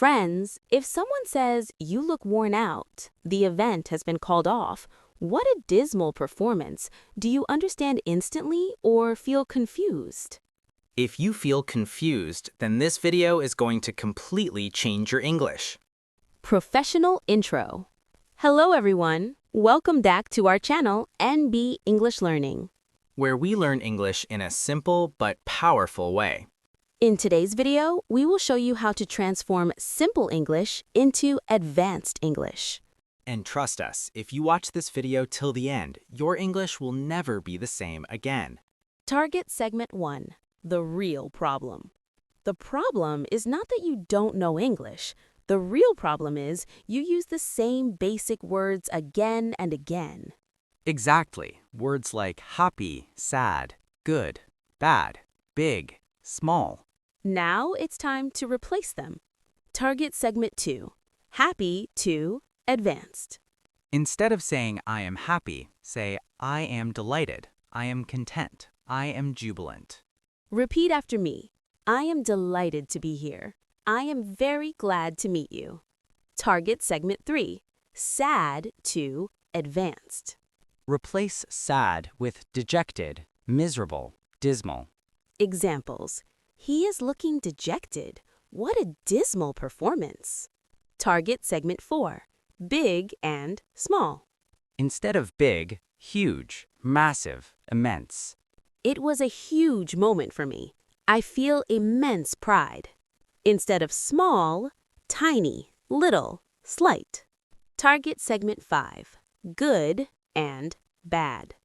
Friends, if someone says, "You look worn out, the event has been called off," what a dismal performance. Do you understand instantly or feel confused? If you feel confused, then this video is going to completely change your English. Professional intro. Hello everyone. Welcome back to our channel, NB English Learning. Where we learn English in a simple but powerful way. In today's video, we will show you how to transform simple English into advanced English. And trust us, if you watch this video till the end, your English will never be the same again. Target segment 1, the real problem. The problem is not that you don't know English. The real problem is you use the same basic words again and again. Exactly. Words like happy, sad, good, bad, big, small. Now it's time to replace them. Target segment 2, happy to advanced. Instead of saying I am happy, say I am delighted, I am content, I am jubilant. Repeat after me. I am delighted to be here. I am very glad to meet you. Target segment 3, sad to advanced. Replace sad with dejected, miserable, dismal. Examples. He is looking dejected. What a dismal performance. Target segment 4, big and small. Instead of big, huge, massive, immense. It was a huge moment for me. I feel immense pride. Instead of small, tiny, little, slight. Target segment 5, good and bad.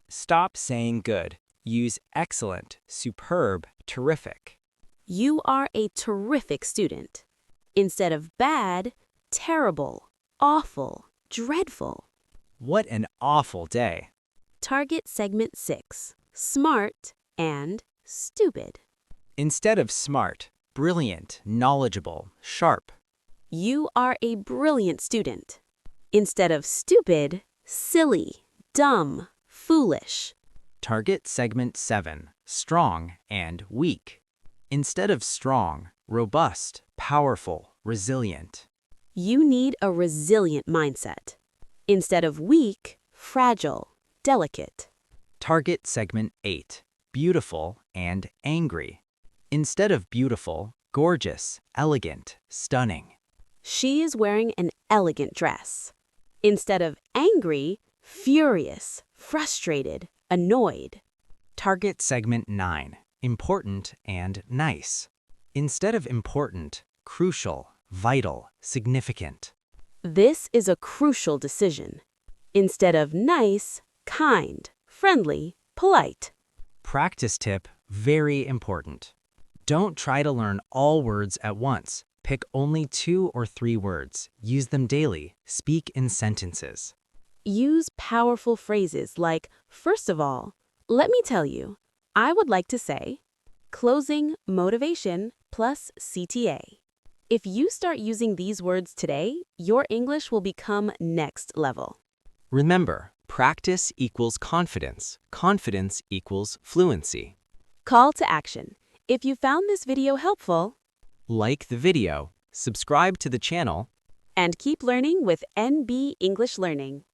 Stop saying good. Use excellent, superb, terrific. You are a terrific student. Instead of bad, terrible, awful, dreadful. What an awful day. Target segment 6, smart and stupid. Instead of smart, brilliant, knowledgeable, sharp. You are a brilliant student. Instead of stupid, silly, dumb, foolish. Target segment 7, strong and weak. Instead of strong, robust, powerful, resilient. You need a resilient mindset. Instead of weak, fragile, delicate. Target segment 8, beautiful and angry. Instead of beautiful, gorgeous, elegant, stunning. She is wearing an elegant dress. Instead of angry, furious, frustrated, annoyed. Target segment 9, important and nice. Instead of important, crucial, vital, significant. This is a crucial decision. Instead of nice, kind, friendly, polite. Practice tip, very important. Don't try to learn all words at once. Pick only 2 or 3 words. Use them daily. Speak in sentences. Use powerful phrases like, first of all, let me tell you. I would like to say, closing motivation plus CTA. If you start using these words today, your English will become next level. Remember, practice equals confidence. Confidence equals fluency. Call to action. If you found this video helpful, Like the video, subscribe to the channel, and keep learning with NB English Learning.